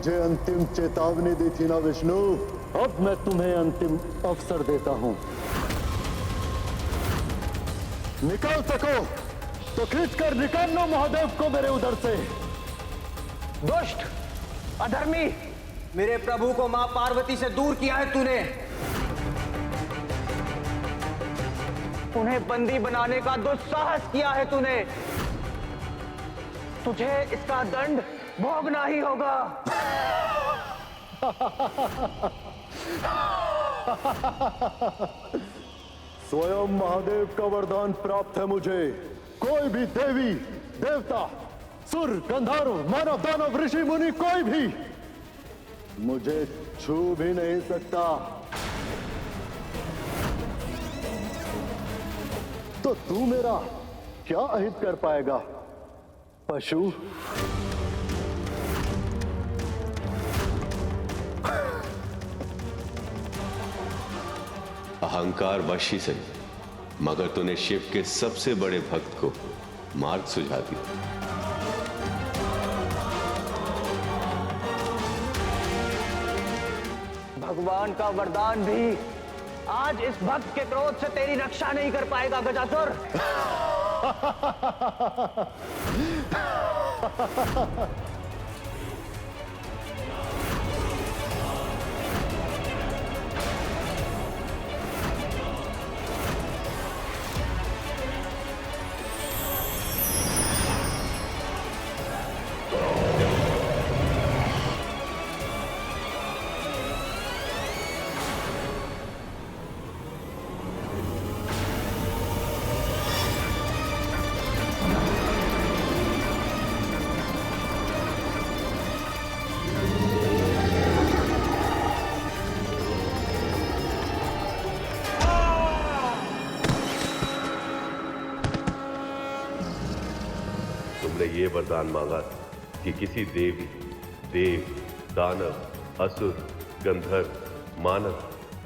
मुझे अंतिम चेतावनी दी थी ना विष्णु, अब मैं तुम्हें अंतिम अवसर देता हूं। निकाल सको तो खींचकर निकाल लो महादेव को मेरे उधर से। दुष्ट, अधर्मी, मेरे प्रभु को मां पार्वती से दूर किया है तूने। उन्हें बंदी बनाने का दुस्साहस किया है तूने। तुझे इसका दंड भोगना ही होगा। स्वयं महादेव का वरदान प्राप्त है मुझे। कोई भी देवी देवता, सुर, गंधर्व, मानव, दानव, ऋषि, मुनि, कोई भी मुझे छू भी नहीं सकता। तो तू मेरा क्या अहित कर पाएगा पशु? अहंकार वश ही सही, मगर तूने शिव के सबसे बड़े भक्त को मार्ग सुझा दिया। भगवान का वरदान भी आज इस भक्त के क्रोध से तेरी रक्षा नहीं कर पाएगा गजासुर। तुमने ये वरदान मांगा कि किसी देवी, देव, दानव, असुर, गंधर्व, मानव,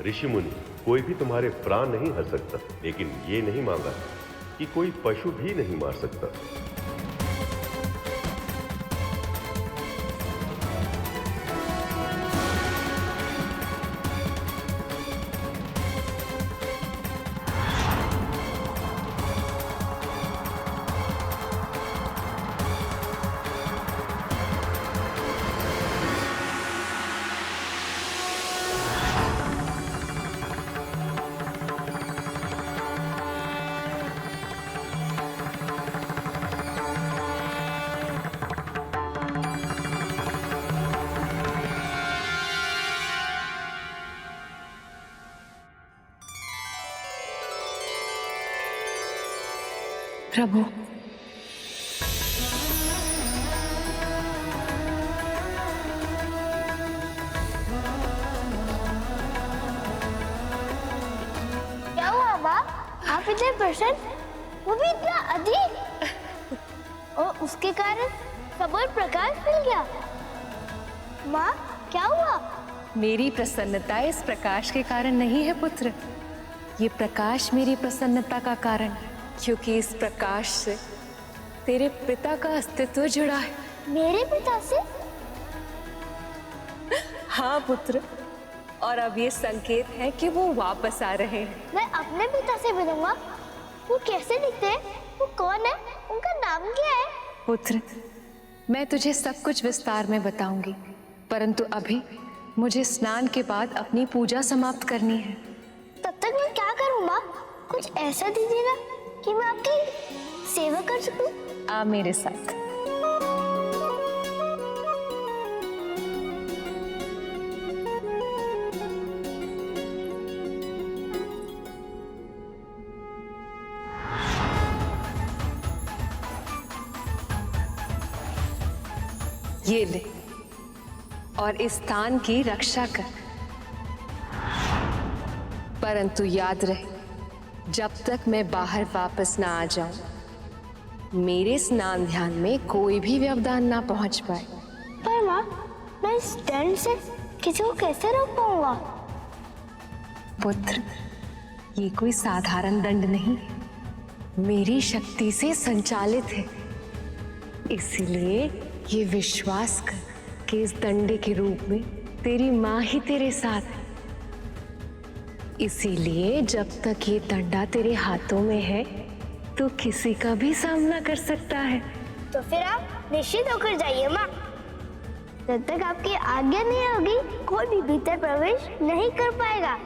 ऋषि मुनि कोई भी तुम्हारे प्राण नहीं हर सकता, लेकिन ये नहीं मांगा कि कोई पशु भी नहीं मार सकता। प्रभु, क्या हुआ माँ? आप इतने प्रसन्न, वो भी इतना अधिक, और उसके कारण सब और प्रकाश मिल गया। माँ क्या हुआ? मेरी प्रसन्नता इस प्रकाश के कारण नहीं है पुत्र। ये प्रकाश मेरी प्रसन्नता का कारण है, क्योंकि इस प्रकाश से तेरे पिता का अस्तित्व जुड़ा है। मेरे पिता से? हाँ पुत्र, और अब ये संकेत है कि वो वापस आ रहे हैं। मैं अपने पिता से मिलूंगा। वो कैसे दिखते हैं? वो कौन है? उनका नाम क्या है? पुत्र, मैं तुझे सब कुछ विस्तार में बताऊंगी, परंतु अभी मुझे स्नान के बाद अपनी पूजा समाप्त करनी है। तब तक मैं क्या करूँ माँ? कुछ ऐसा दीजिए ना कि मैं आपकी सेवा कर सकूं। आ मेरे साथ। ये ले और इस स्थान की रक्षा कर, परंतु याद रहे, जब तक मैं बाहर वापस ना आ जाऊं, मेरे स्नान ध्यान में कोई भी व्यवधान ना पहुंच पाए। पर माँ, मैं इस दंड से किसी को कैसे रोक पाऊंगा? पुत्र, ये कोई साधारण दंड नहीं, मेरी शक्ति से संचालित है। इसीलिए ये विश्वास कर कि इस दंडे के रूप में तेरी माँ ही तेरे साथ है। इसीलिए जब तक ये दंडा तेरे हाथों में है तो किसी का भी सामना कर सकता है। तो फिर आप निश्चित होकर जाइए माँ। जब तक आपकी आज्ञा नहीं होगी कोई भी भीतर प्रवेश नहीं कर पाएगा।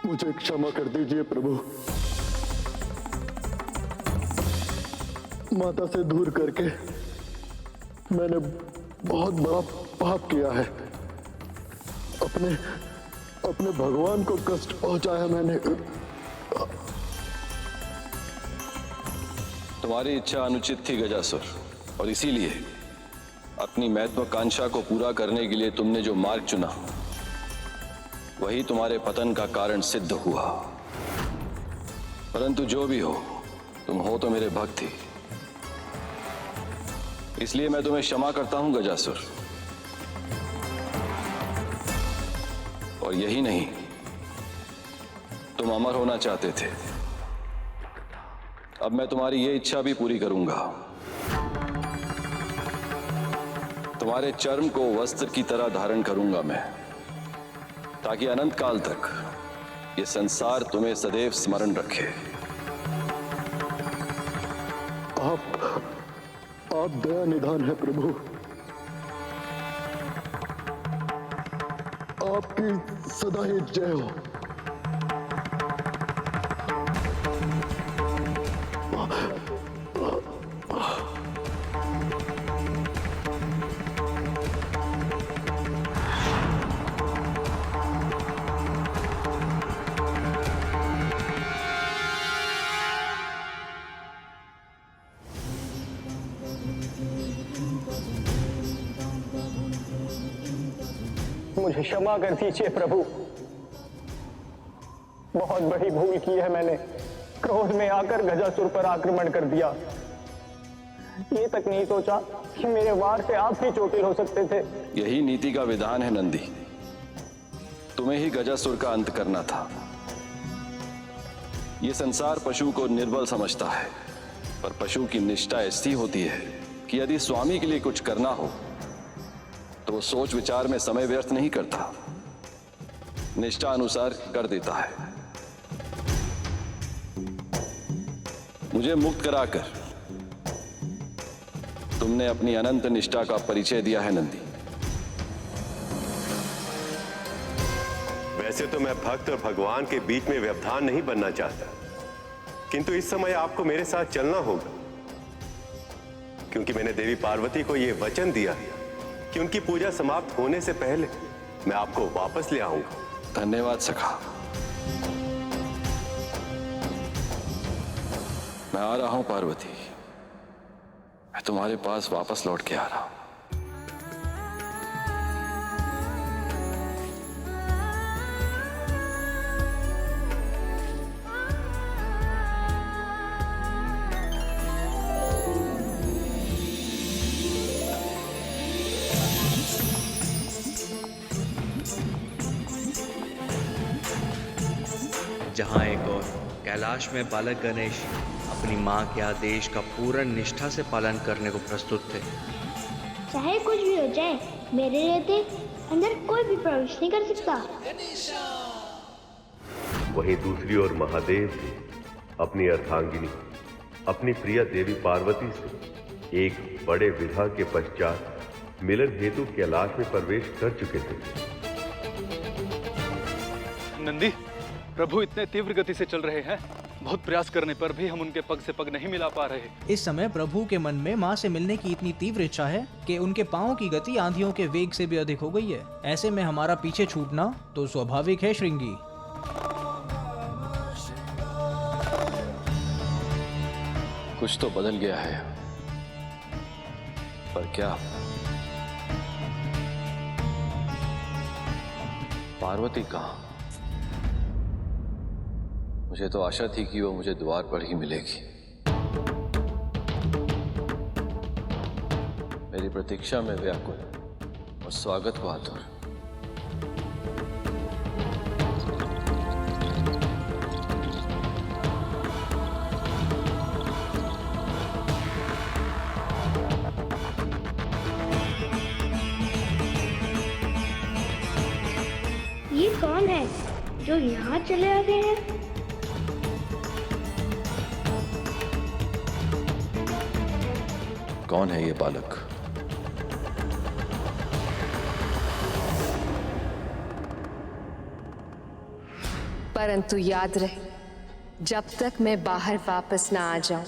मुझे क्षमा कर दीजिए प्रभु। माता से दूर करके मैंने बहुत बड़ा पाप किया है। अपने भगवान को कष्ट पहुंचाया मैंने। तुम्हारी इच्छा अनुचित थी गजासुर, और इसीलिए अपनी महत्वाकांक्षा को पूरा करने के लिए तुमने जो मार्ग चुना वही तुम्हारे पतन का कारण सिद्ध हुआ। परंतु जो भी हो, तुम हो तो मेरे भक्त ही, इसलिए मैं तुम्हें क्षमा करता हूं गजासुर। और यही नहीं, तुम अमर होना चाहते थे, अब मैं तुम्हारी ये इच्छा भी पूरी करूंगा। तुम्हारे चर्म को वस्त्र की तरह धारण करूंगा मैं, ताकि अनंत काल तक ये संसार तुम्हें सदैव स्मरण रखे। आप दया निधान है प्रभु। आपकी सदा ही जय हो। मुझे क्षमा कर दीजिए प्रभु। बहुत बड़ी भूल की है मैंने। क्रोध में आकर गजासुर पर आक्रमण कर दिया। ये तक नहीं सोचा कि मेरे वार से आप ही चोटिल हो सकते थे। यही नीति का विधान है नंदी। तुम्हें ही गजासुर का अंत करना था। ये संसार पशु को निर्बल समझता है, पर पशु की निष्ठा ऐसी होती है कि यदि स्वामी के लिए कुछ करना हो तो वो सोच विचार में समय व्यर्थ नहीं करता, निष्ठा अनुसार कर देता है। मुझे मुक्त कराकर तुमने अपनी अनंत निष्ठा का परिचय दिया है नंदी। वैसे तो मैं भक्त और भगवान के बीच में व्यवधान नहीं बनना चाहता, किंतु इस समय आपको मेरे साथ चलना होगा, क्योंकि मैंने देवी पार्वती को यह वचन दिया कि उनकी पूजा समाप्त होने से पहले मैं आपको वापस ले आऊंगा। धन्यवाद सखा। मैं आ रहा हूं पार्वती, मैं तुम्हारे पास वापस लौट के आ रहा हूं। जहाँ एक और कैलाश में बालक गणेश अपनी माँ के आदेश का पूर्ण निष्ठा से पालन करने को प्रस्तुत थे। चाहे कुछ भी हो जाए, मेरे रहते अंदर कोई भी प्रवेश नहीं कर सकता। वहीं दूसरी ओर महादेव भी अपनी अर्धांगिनी, अपनी प्रिय देवी पार्वती से एक बड़े विधा के पश्चात मिलन हेतु कैलाश में प्रवेश कर चुके थे। नंदी, प्रभु इतने तीव्र गति से चल रहे हैं, बहुत प्रयास करने पर भी हम उनके पग से पग नहीं मिला पा रहे। इस समय प्रभु के मन में माँ से मिलने की इतनी तीव्र इच्छा है कि उनके पाँव की गति आंधियों के वेग से भी अधिक हो गई है। ऐसे में हमारा पीछे छूटना तो स्वाभाविक है श्रृंगी। कुछ तो बदल गया है, पर क्या? पार्वती कहाँ? मुझे तो आशा थी कि वो मुझे द्वार पर ही मिलेगी। मेरी प्रतीक्षा में व्याकुल और स्वागत को आतुर। कौन है जो यहाँ चले आ गए हैं? कौन है ये बालक? परंतु याद रहे, जब तक मैं बाहर वापस ना आ जाऊं,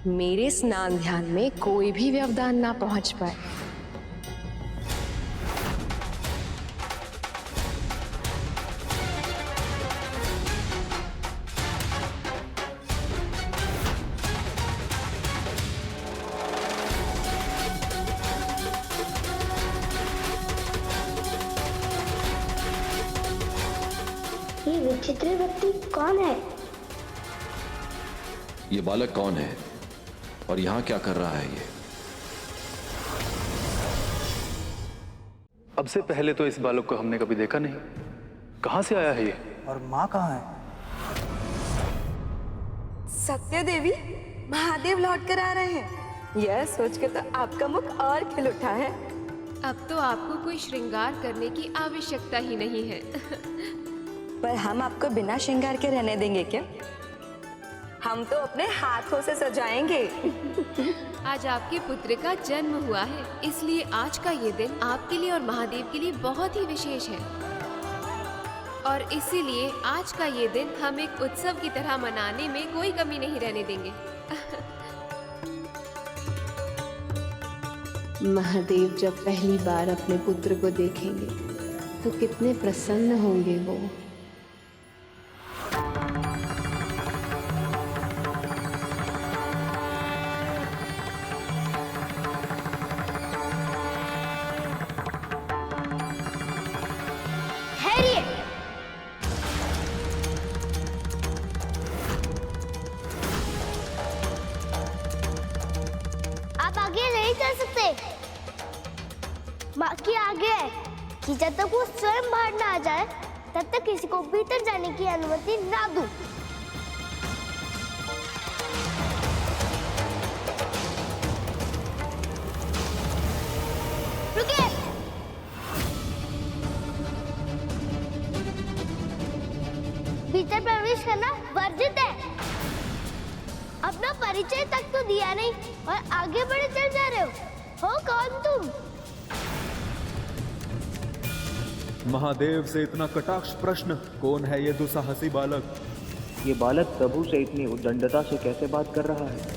मेरे स्नान ध्यान में कोई भी व्यवधान ना पहुंच पाए। ये विचित्र व्यक्ति कौन है? ये बालक कौन है और यहाँ क्या कर रहा है ये? अब से पहले तो इस बालक को हमने कभी देखा नहीं। कहाँ से आया है ये? और माँ कहाँ है? सत्य देवी, महादेव लौट कर आ रहे हैं। यह सोच के तो आपका मुख और खिल उठा है। अब तो आपको कोई श्रृंगार करने की आवश्यकता ही नहीं है। पर हम आपको बिना श्रृंगार के रहने देंगे क्या? हम तो अपने हाथों से सजाएंगे। आज आपके पुत्र का जन्म हुआ है, इसलिए आज का ये दिन आपके लिए और महादेव के लिए बहुत ही विशेष है। और इसीलिए आज का ये दिन हम एक उत्सव की तरह मनाने में कोई कमी नहीं रहने देंगे। महादेव जब पहली बार अपने पुत्र को देखेंगे तो कितने प्रसन्न होंगे वो। आप आगे नहीं चल सकते। बाकी आगे है कि जब तक वो स्वयं बाहर ना आ जाए तब तक किसी को भीतर जाने की अनुमति ना दूं। रुकिए। भीतर प्रवेश करना वर्जित है। अपना परिचय तक तो दिया नहीं और आगे बढ़े चल जा रहे हो कौन तुम? महादेव से इतना कटाक्ष प्रश्न, कौन है ये दुस्साहसी बालक? ये बालक प्रभु से इतनी उद्दंडता से कैसे बात कर रहा है?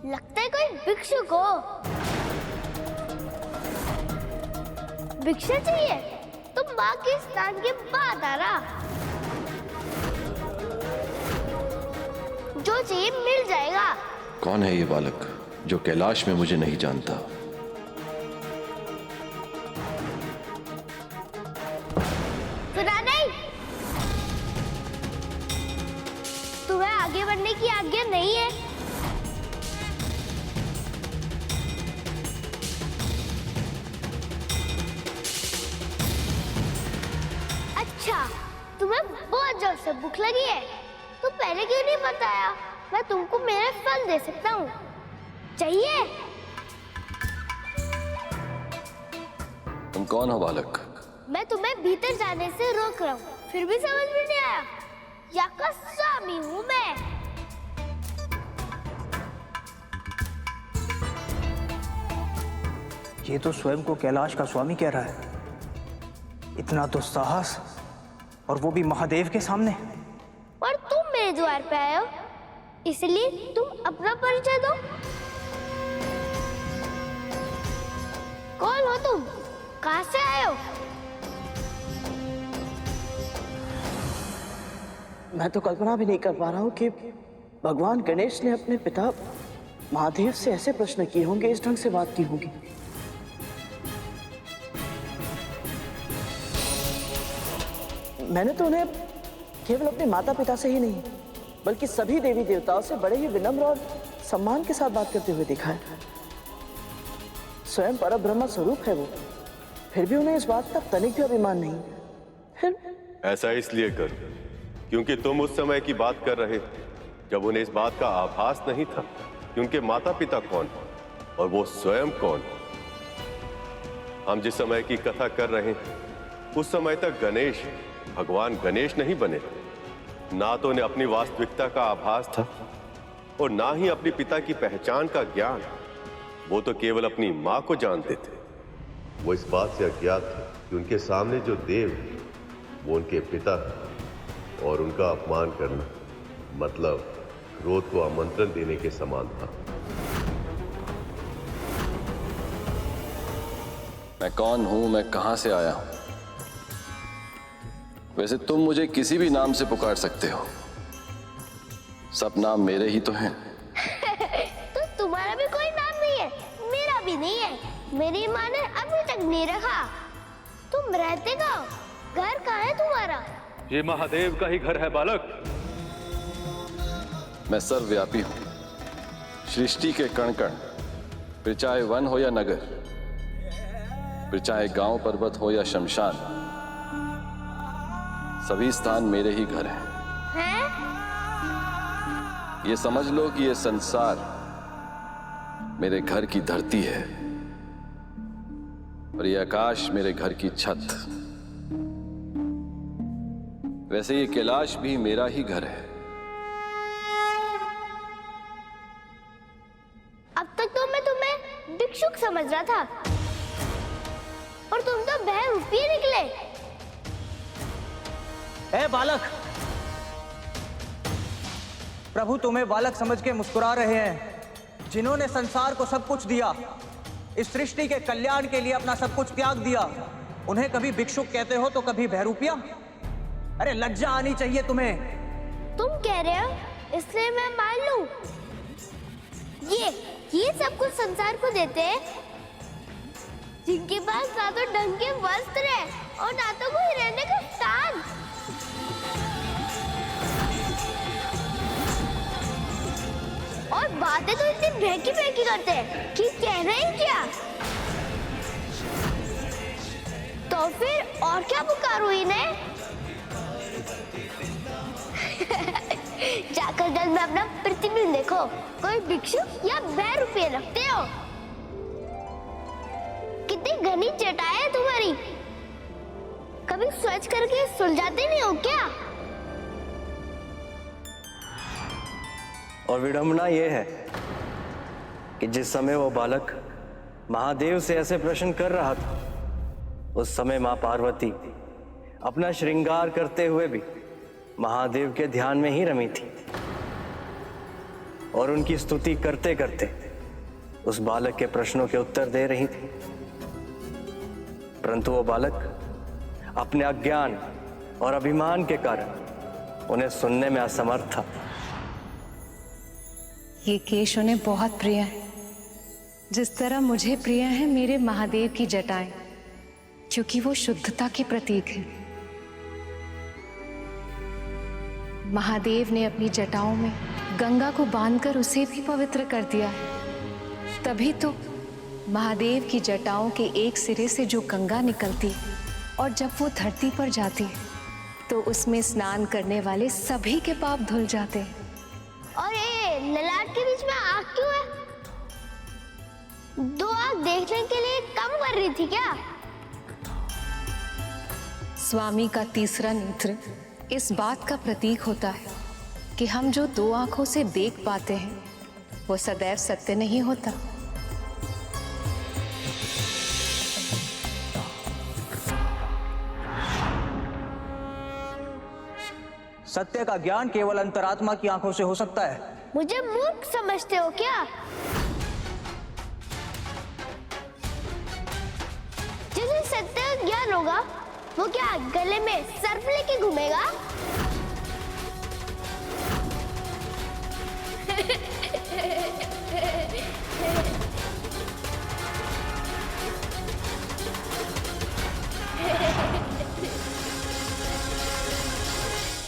लगता है कोई भिक्षु को भिक्षा चाहिए। तुम माँ के स्नान के बाद आ रहा, जो चाहिए मिल जाएगा। कौन है ये बालक जो कैलाश में मुझे नहीं जानता? सुना नहीं? तुम्हें आगे बढ़ने की आज्ञा नहीं है। अच्छा, तुम्हें बहुत जोर से भूख लगी है, तो पहले क्यों नहीं बताया? मैं तुमको मेरे फल दे सकता हूँ, चाहिए? तुम कौन हो बालक? मैं तुम्हें भीतर जाने से रोक रहा हूँ, फिर भी समझ में नहीं आया? यहाँ का स्वामी हूँ मैं। ये तो स्वयं को कैलाश का स्वामी कह रहा है। इतना तो साहस, और वो भी महादेव के सामने। और तुम मेरे द्वार पे आए हो, इसलिए तुम अपना परिचय दो। कौन हो तुम? कहाँ से आए हो? मैं तो कल्पना भी नहीं कर पा रहा हूँ कि भगवान गणेश ने अपने पिता महादेव से ऐसे प्रश्न किए होंगे, इस ढंग से बात की होगी। मैंने तो उन्हें केवल अपने माता पिता से ही नहीं, बल्कि सभी देवी देवताओं से बड़े ही विनम्र और सम्मान के साथ बात करते हुए देखा है। स्वयं परब्रह्म स्वरूप है वो, फिर भी उन्हें इस बात का तनिक भी अभिमान नहीं। फिर ऐसा इसलिए कर क्योंकि तुम उस समय की बात कर रहे थे जब उन्हें इस बात का आभास नहीं था कि उनके माता पिता कौन और वो स्वयं कौन। हम जिस समय की कथा कर रहे हैं उस समय तक गणेश भगवान गणेश नहीं बने थे। ना तो उन्हें अपनी वास्तविकता का आभास था और ना ही अपने पिता की पहचान का ज्ञान। वो तो केवल अपनी मां को जानते थे। वो इस बात से अज्ञात थे कि उनके सामने जो देव है वो उनके पिता है और उनका अपमान करना मतलब क्रोध को आमंत्रण देने के समान था। मैं कौन हूं, मैं कहां से आया हूं? वैसे तुम मुझे किसी भी नाम से पुकार सकते हो, सब नाम मेरे ही तो हैं। तो तुम्हारा भी कोई नाम नहीं है, मेरा भी नहीं है। मेरी माँ ने अभी तक नहीं रखा। तुम रहते कहाँ? घर कहाँ है तुम्हारा? ये महादेव का ही घर है बालक। मैं सर्वव्यापी हूं, सृष्टि के कण कण, फिर चाहे वन हो या नगर, फिर चाहे गांव पर्वत हो या शमशान, सभी स्थान मेरे ही घर हैं। ये समझ लो कि ये संसार मेरे घर की धरती है और ये आकाश मेरे घर की छत। वैसे ये कैलाश भी मेरा ही घर है। अब तक तो मैं तुम्हें भिक्षुक समझ रहा था और तुम तो बहरूपी निकले। ए बालक, प्रभु तुम्हें बालक समझ के मुस्कुरा रहे हैं। जिन्होंने संसार को सब कुछ दिया, इस सृष्टि के कल्याण के लिए अपना सब कुछ त्याग दिया, उन्हें कभी भिक्षुक कहते हो तो कभी बहरूपिया। अरे लज्जा आनी चाहिए तुम्हें। तुम कह रहे हो इसलिए मैं मान लूं। ये सब कुछ संसार को देते हैं जिनके पास ना तो ढंग के वस्त्र है और ना तो कोई रहने का स्थान। और बातें तो इतनी भेंकी भेंकी करते हैं कि कह रहे हैं क्या? तो फिर और क्या पुकारूं इन्हें? जाकर जल में अपना प्रतिबिंब देखो, कोई भिक्षुक या बहरूपी रखते हो? कितनी घनी जटाएं है तुम्हारी, कभी सोच करके सुलझाते नहीं हो क्या? और विडंबना यह है कि जिस समय वो बालक महादेव से ऐसे प्रश्न कर रहा था, उस समय मां पार्वती अपना श्रृंगार करते हुए भी महादेव के ध्यान में ही रमी थी और उनकी स्तुति करते करते उस बालक के प्रश्नों के उत्तर दे रही थी। परंतु वो बालक अपने अज्ञान और अभिमान के कारण उन्हें सुनने में असमर्थ था। ये केश उन्हें बहुत प्रिय है, जिस तरह मुझे प्रिय है मेरे महादेव की जटाएं, क्योंकि वो शुद्धता के प्रतीक है। महादेव ने अपनी जटाओं में गंगा को बांधकर उसे भी पवित्र कर दिया है। तभी तो महादेव की जटाओं के एक सिरे से जो गंगा निकलती है और जब वो धरती पर जाती है तो उसमें स्नान करने वाले सभी के पाप धुल जाते हैं। और ये ललाट के बीच में आँख क्यों है? दो आँख देखने के लिए कम कर रही थी क्या? स्वामी का तीसरा नेत्र इस बात का प्रतीक होता है कि हम जो दो आंखों से देख पाते हैं वो सदैव सत्य नहीं होता। सत्य का ज्ञान केवल अंतरात्मा की आंखों से हो सकता है। मुझे मूर्ख समझते हो क्या? जिसे सत्य का ज्ञान होगा वो क्या गले में सर्प लेके घूमेगा?